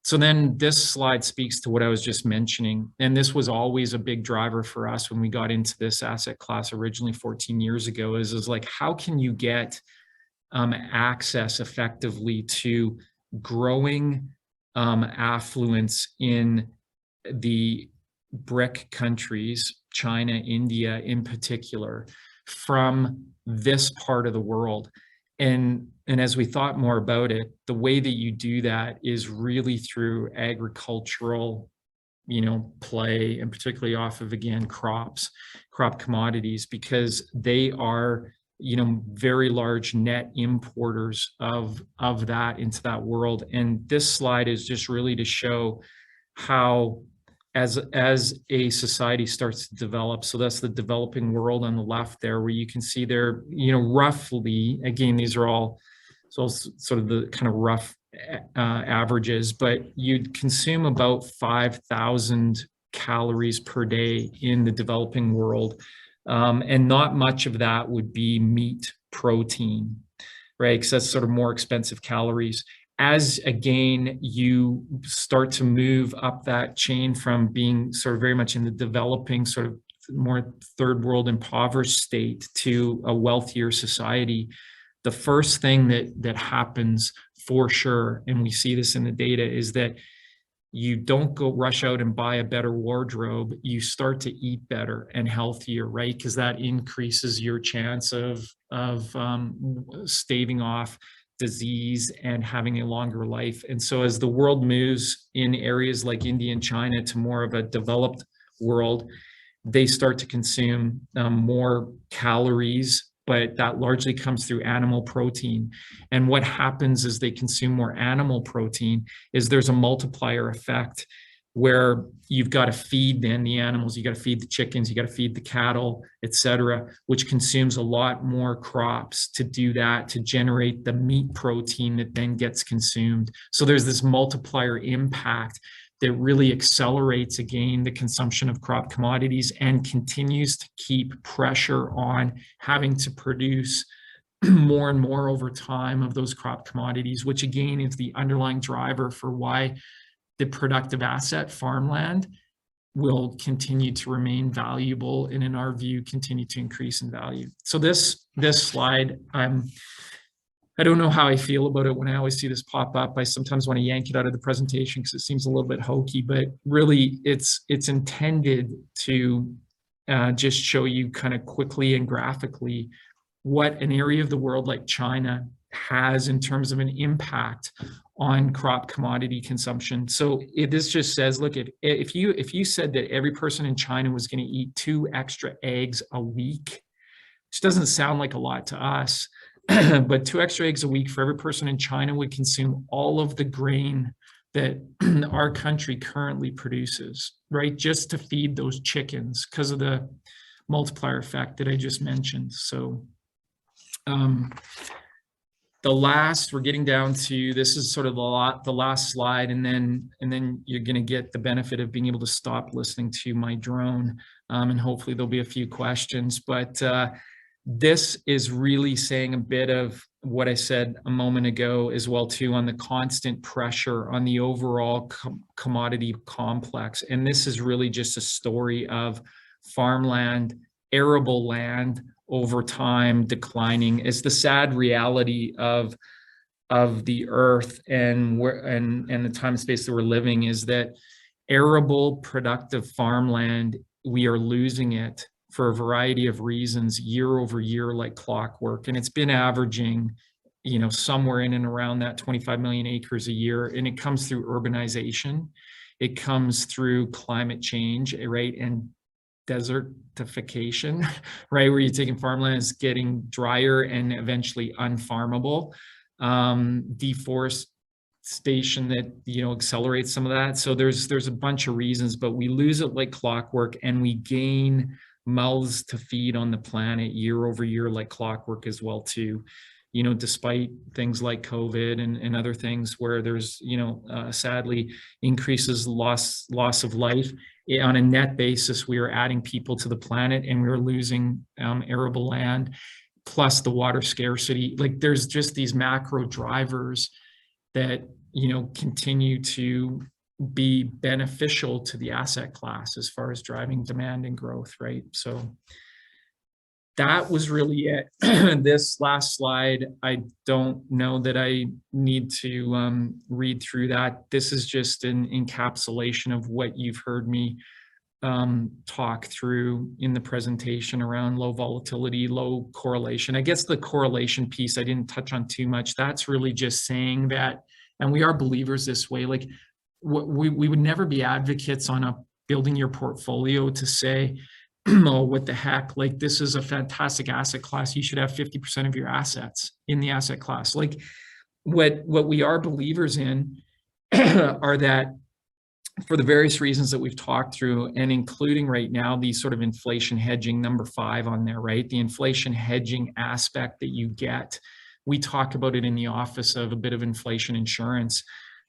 So then this slide speaks to what I was just mentioning. And this was always a big driver for us when we got into this asset class originally 14 years ago, is like, how can you get access effectively to growing affluence in the BRIC countries, China, India in particular, from this part of the world? And as we thought more about it, the way that you do that is really through agricultural, you know, play, and particularly off of, again, crop commodities, because they are, you know, very large net importers of that into that world. And this slide is just really to show how, as a society starts to develop, so that's the developing world on the left there, where you can see there, you know, roughly, again, these are all so sort of the kind of rough averages, but you'd consume about 5,000 calories per day in the developing world. And not much of that would be meat protein, right? Because that's sort of more expensive calories. As, again, you start to move up that chain from being sort of very much in the developing, sort of more third world impoverished state to a wealthier society, the first thing that happens for sure, and we see this in the data, is that you don't go rush out and buy a better wardrobe. You start to eat better and healthier, right? Because that increases your chance of staving off disease and having a longer life. And so as the world moves in areas like India and China to more of a developed world, they start to consume more calories, but that largely comes through animal protein. And what happens as they consume more animal protein is there's a multiplier effect where you've got to feed then the animals, you got to feed the chickens, you got to feed the cattle, et cetera, which consumes a lot more crops to do that, to generate the meat protein that then gets consumed. So there's this multiplier impact that really accelerates, again, the consumption of crop commodities and continues to keep pressure on having to produce more and more over time of those crop commodities, which again is the underlying driver for why the productive asset farmland will continue to remain valuable and, in our view, continue to increase in value. So this slide, I don't know how I feel about it when I always see this pop up. I sometimes want to yank it out of the presentation because it seems a little bit hokey, but really it's intended to just show you kind of quickly and graphically what an area of the world like China has in terms of an impact on crop commodity consumption. So this just says, look, if you said that every person in China was going to eat 2 extra eggs a week, which doesn't sound like a lot to us, but 2 extra eggs a week for every person in China would consume all of the grain that our country currently produces, right? Just to feed those chickens because of the multiplier effect that I just mentioned. So we're getting down to, this is sort of the last slide, and then you're going to get the benefit of being able to stop listening to my drone, and hopefully there'll be a few questions. But this is really saying a bit of what I said a moment ago as well too, on the constant pressure on the overall commodity complex. And this is really just a story of farmland, arable land over time declining. It's the sad reality of the earth and the time and space that we're living, is that arable productive farmland, we are losing it for a variety of reasons year over year like clockwork. And it's been averaging, somewhere in and around that 25 million acres a year. And it comes through urbanization. It comes through climate change, right? And desertification, right? Where you're taking farmland, it's getting drier and eventually unfarmable. Deforestation that, accelerates some of that. So there's a bunch of reasons, but we lose it like clockwork, and we gain mouths to feed on the planet year over year like clockwork as well too, despite things like COVID and other things where there's, sadly increases loss of life. On a net basis, we are adding people to the planet, and we're losing arable land, plus the water scarcity. Like, there's just these macro drivers that, continue to be beneficial to the asset class as far as driving demand and growth, right? So that was really it. This last slide, I don't know that I need to read through that. This is just an encapsulation of what you've heard me talk through in the presentation around low volatility, low correlation. I guess the correlation piece I didn't touch on too much. That's really just saying that, and we are believers this way, like we would never be advocates on building your portfolio to say, oh, what the heck, like this is a fantastic asset class, you should have 50% of your assets in the asset class. Like what we are believers in are that, for the various reasons that we've talked through, and including right now, the sort of inflation hedging, number 5 on there, right? The inflation hedging aspect that you get. We talk about it in the office of a bit of inflation insurance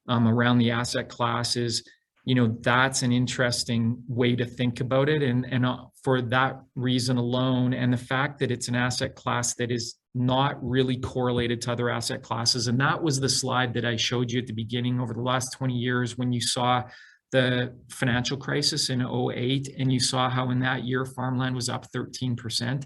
around the asset classes. That's an interesting way to think about it. And for that reason alone, and the fact that it's an asset class that is not really correlated to other asset classes. And that was the slide that I showed you at the beginning. Over the last 20 years, when you saw the financial crisis in 2008, and you saw how in that year farmland was up 13%.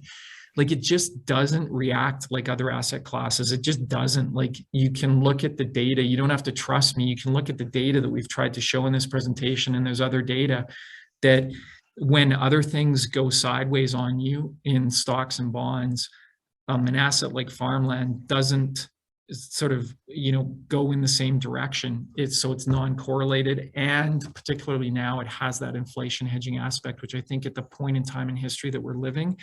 Like, it just doesn't react like other asset classes. It just doesn't. Like, you can look at the data. You don't have to trust me. You can look at the data that we've tried to show in this presentation, and there's other data that when other things go sideways on you in stocks and bonds, an asset like farmland doesn't sort of, go in the same direction. It's non-correlated, and particularly now it has that inflation hedging aspect, which I think at the point in time in history that we're living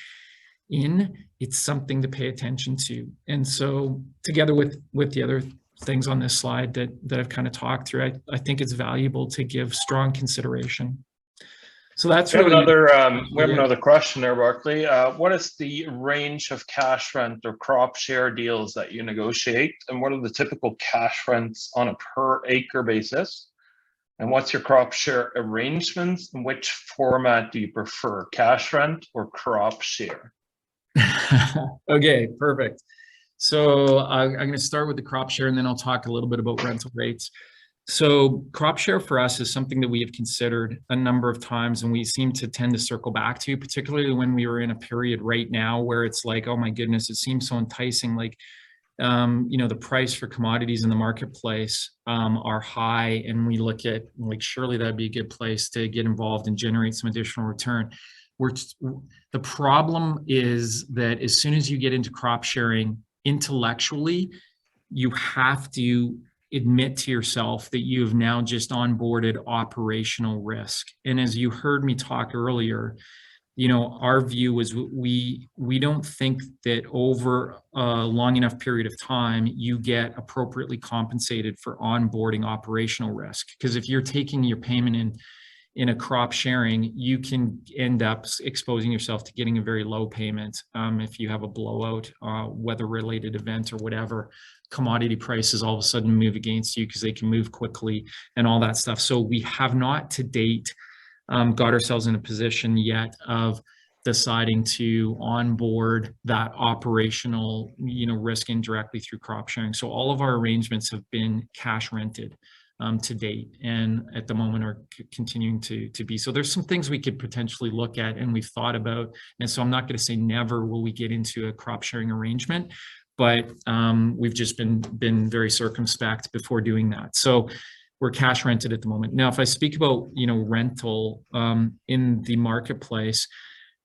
in, it's something to pay attention to. And so together with the other things on this slide that I've kind of talked through, I think it's valuable to give strong consideration. So that's we have another question there, Barclay. What is the range of cash rent or crop share deals that you negotiate, and what are the typical cash rents on a per acre basis? And what's your crop share arrangements, and which format do you prefer, cash rent or crop share? Okay, perfect. So I'm going to start with the crop share, and then I'll talk a little bit about rental rates. So crop share for us is something that we have considered a number of times, and we seem to tend to circle back to, particularly when we were in a period right now where it's like, oh my goodness, it seems so enticing. Like, the price for commodities in the marketplace are high, and we look at like, surely that'd be a good place to get involved and generate some additional return. The problem is that as soon as you get into crop sharing, intellectually, you have to admit to yourself that you have now just onboarded operational risk. And as you heard me talk earlier, our view is we don't think that over a long enough period of time, you get appropriately compensated for onboarding operational risk. Because if you're taking your payment in a crop sharing, you can end up exposing yourself to getting a very low payment if you have a blowout, weather-related event or whatever. Commodity prices all of a sudden move against you because they can move quickly and all that stuff. So we have not to date got ourselves in a position yet of deciding to onboard that operational, risk indirectly through crop sharing. So all of our arrangements have been cash rented to date, and at the moment are continuing to be. So there's some things we could potentially look at and we've thought about. And so I'm not going to say never will we get into a crop sharing arrangement, but we've just been very circumspect before doing that. So we're cash rented at the moment. Now, if I speak about, rental in the marketplace,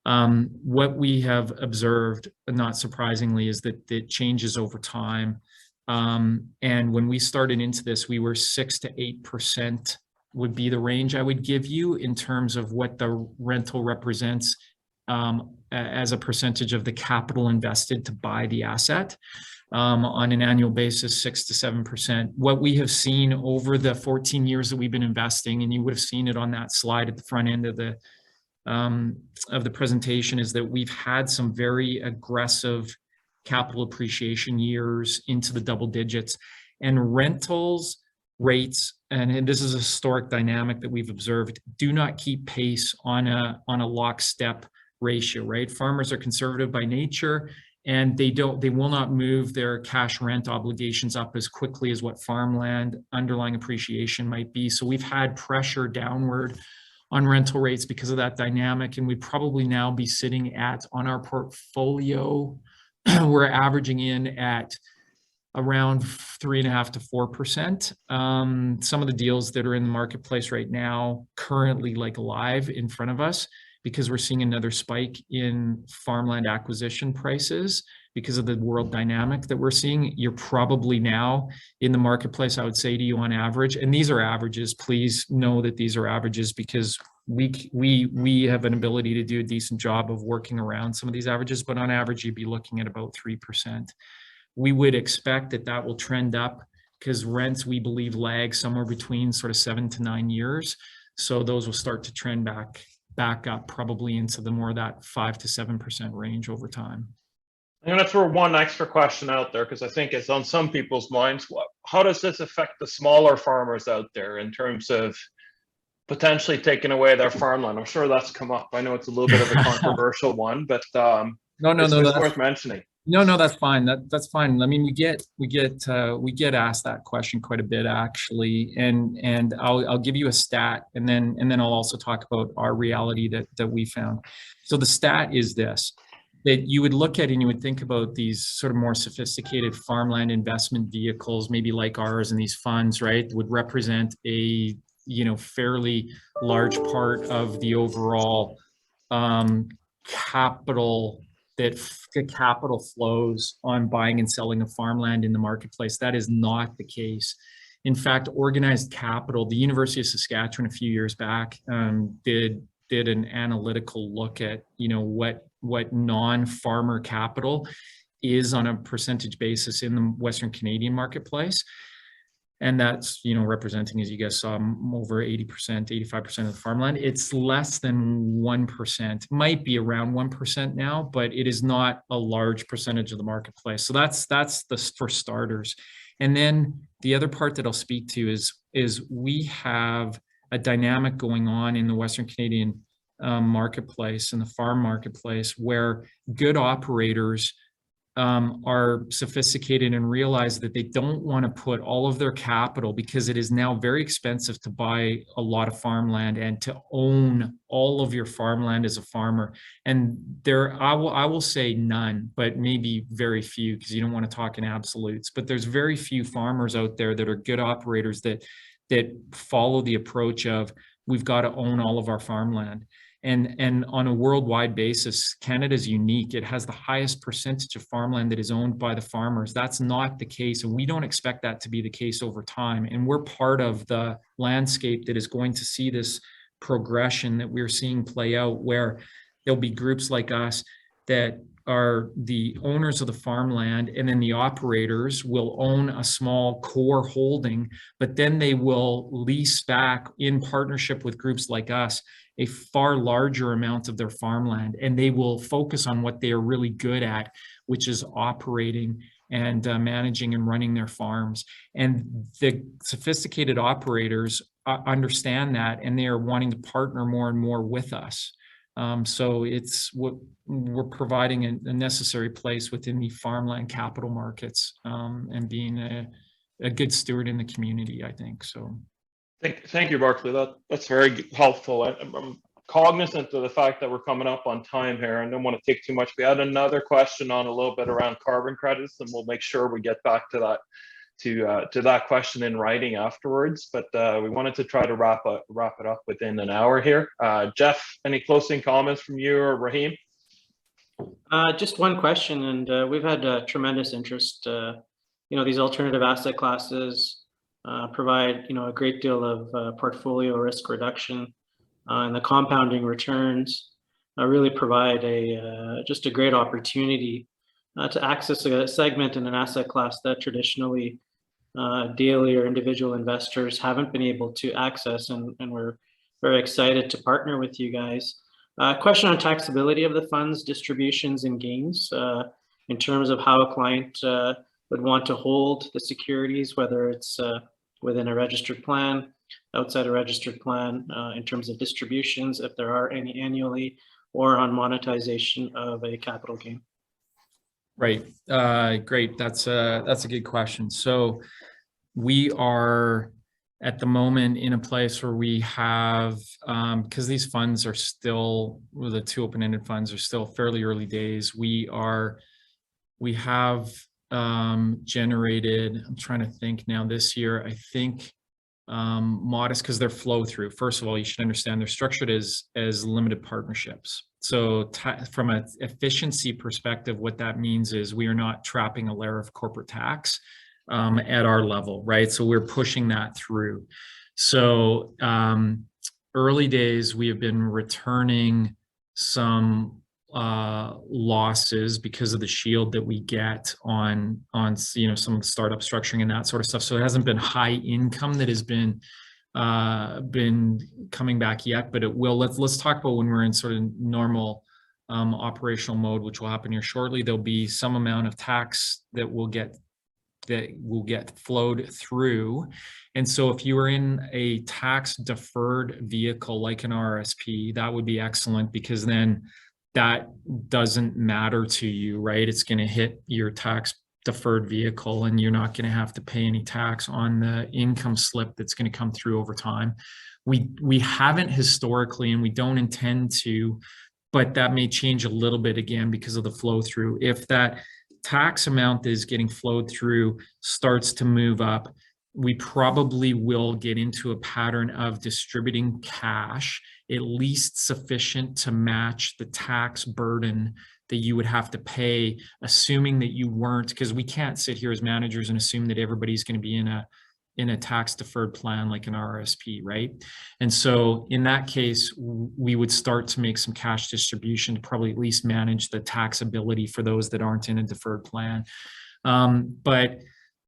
what we have observed, not surprisingly, is that it changes over time. And when we started into this, we were 6 to 8% would be the range I would give you in terms of what the rental represents as a percentage of the capital invested to buy the asset. On an annual basis, 6 to 7%. What we have seen over the 14 years that we've been investing, and you would have seen it on that slide at the front end of the presentation, is that we've had some very aggressive capital appreciation years into the double digits, and rentals rates, and this is a historic dynamic that we've observed, do not keep pace on a lockstep ratio, right? Farmers are conservative by nature, and they will not move their cash rent obligations up as quickly as what farmland underlying appreciation might be. So we've had pressure downward on rental rates because of that dynamic, and we'd probably now be sitting at, on our portfolio, we're averaging in at around 3.5 to 4%. Some of the deals that are in the marketplace right now, currently like live in front of us, because we're seeing another spike in farmland acquisition prices because of the world dynamic that we're seeing. You're probably now in the marketplace, I would say to you, on average, and these are averages, please know that these are averages, because we have an ability to do a decent job of working around some of these averages, but on average, you'd be looking at about 3%. We would expect that will trend up because rents, we believe, lag somewhere between sort of 7 to 9 years. So those will start to trend back up probably into the more that 5 to 7% range over time. I'm going to throw one extra question out there because I think it's on some people's minds. How does this affect the smaller farmers out there in terms of potentially taking away their farmland? I'm sure that's come up. I know it's a little bit of a controversial one, but it's worth mentioning. No, that's fine. That's fine. I mean, we get asked that question quite a bit, actually, and I'll give you a stat, and then I'll also talk about our reality that we found. So the stat is this: that you would look at and you would think about these sort of more sophisticated farmland investment vehicles, maybe like ours, and these funds, right, would represent a fairly large part of the overall capital flows on buying and selling of farmland in the marketplace. That is not the case. In fact, organized capital, the University of Saskatchewan a few years back did an analytical look at what non-farmer capital is on a percentage basis in the Western Canadian marketplace. And that's, representing, as you guys saw, over 80%, 85% of the farmland. It's less than 1%, might be around 1% now, but it is not a large percentage of the marketplace. So that's for starters. And then the other part that I'll speak to is we have a dynamic going on in the Western Canadian marketplace and the farm marketplace where good operators are sophisticated and realize that they don't want to put all of their capital, because it is now very expensive to buy a lot of farmland and to own all of your farmland as a farmer. And I will say none, but maybe very few, because you don't want to talk in absolutes, but there's very few farmers out there that are good operators that follow the approach of, we've got to own all of our farmland. And on a worldwide basis, Canada is unique. It has the highest percentage of farmland that is owned by the farmers. That's not the case, and we don't expect that to be the case over time. And we're part of the landscape that is going to see this progression that we're seeing play out, where there'll be groups like us that are the owners of the farmland, and then the operators will own a small core holding, but then they will lease back in partnership with groups like us a far larger amount of their farmland, and they will focus on what they are really good at, which is operating and managing and running their farms. And the sophisticated operators understand that, and they are wanting to partner more and more with us. So it's what we're providing a necessary place within the farmland capital markets, and being a good steward in the community, I think. So. Thank you, Barclay. That's very helpful. I'm cognizant of the fact that we're coming up on time here, and don't want to take too much. We had another question on a little bit around carbon credits, and we'll make sure we get back to that question in writing afterwards. But we wanted to try to wrap it up within an hour here. Jeff, any closing comments from you or Raheem? Just one question, and we've had tremendous interest. These alternative asset classes provide a great deal of portfolio risk reduction, and the compounding returns really provide just a great opportunity to access a segment in an asset class that traditionally daily or individual investors haven't been able to access, and we're very excited to partner with you guys. Question on taxability of the funds, distributions, and gains in terms of how a client would want to hold the securities, whether it's within a registered plan, outside a registered plan, in terms of distributions, if there are any annually, or on monetization of a capital gain. Right. Great. That's a good question. So we are at the moment in a place where we have, because these funds are still, the two open-ended funds are still fairly early days. We have generated, I'm trying to think now, this year, I think modest, because they're flow through. First of all, you should understand they're structured as limited partnerships. So from an efficiency perspective, what that means is we are not trapping a layer of corporate tax at our level, right? So we're pushing that through. So early days, we have been returning some losses because of the shield that we get on some of the startup structuring and that sort of stuff. So it hasn't been high income that has been coming back yet, but it will. Let's talk about when we're in sort of normal operational mode, which will happen here shortly. There'll be some amount of tax that will get flowed through. And so if you are in a tax deferred vehicle like an RSP, that would be excellent, because then that doesn't matter to you, right? It's going to hit your tax deferred vehicle, and you're not going to have to pay any tax on the income slip that's going to come through over time. We haven't historically, and we don't intend to, but that may change a little bit again because of the flow through. If that tax amount that is getting flowed through starts to move up, we probably will get into a pattern of distributing cash, at least sufficient to match the tax burden that you would have to pay, assuming that you weren't, because we can't sit here as managers and assume that everybody's going to be in a tax deferred plan like an RSP, right? And so in that case, we would start to make some cash distribution to probably at least manage the taxability for those that aren't in a deferred plan. But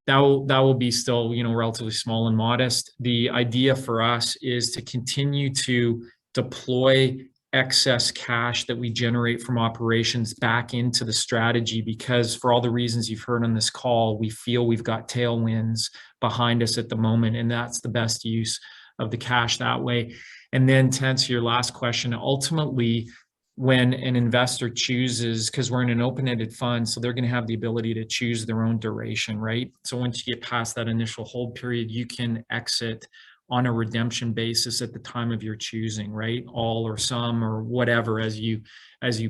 that will be still, relatively small and modest. The idea for us is to continue to deploy excess cash that we generate from operations back into the strategy, because for all the reasons you've heard on this call, we feel we've got tailwinds behind us at the moment, and that's the best use of the cash that way. And then to answer your last question, ultimately, when an investor chooses, because we're in an open-ended fund, so they're going to have the ability to choose their own duration, right? So once you get past that initial hold period, you can exit on a redemption basis at the time of your choosing, right? All or some or whatever as you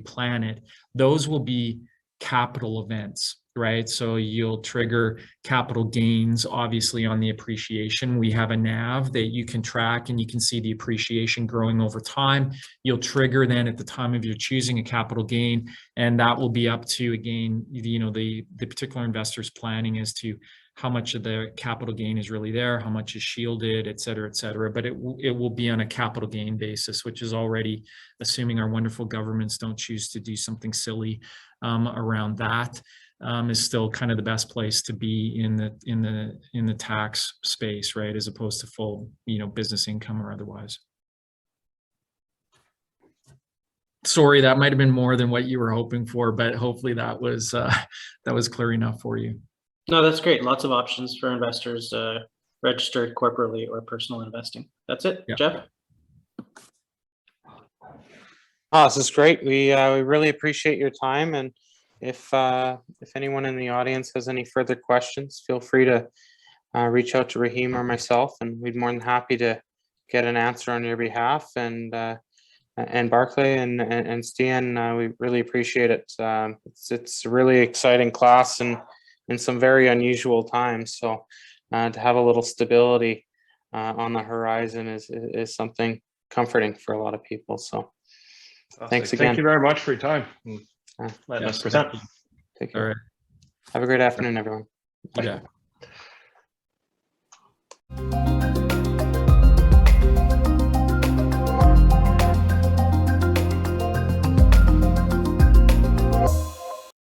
plan it. Those will be capital events, right? So you'll trigger capital gains, obviously, on the appreciation. We have a NAV that you can track and you can see the appreciation growing over time. You'll trigger then at the time of your choosing a capital gain, and that will be up to, again, the particular investor's planning as to how much of the capital gain is really there, how much is shielded, et cetera, but it will be on a capital gain basis, which is already, assuming our wonderful governments don't choose to do something silly around that, is still kind of the best place to be in the tax space, right, as opposed to full business income or otherwise. Sorry, that might have been more than what you were hoping for, but hopefully that was clear enough for you. No, that's great. Lots of options for investors, registered corporately or personal investing. That's it. Yeah. Jeff? Oh, this is great. We really appreciate your time, and if anyone in the audience has any further questions, feel free to reach out to Raheem or myself, and we'd be more than happy to get an answer on your behalf. And Barclay and Stian, we really appreciate it. It's a really exciting class and in some very unusual times. So to have a little stability on the horizon is something comforting for a lot of people. So thanks again. Thank you very much for your time. Letting us present. Take care. All right. Have a great afternoon, everyone. Yeah.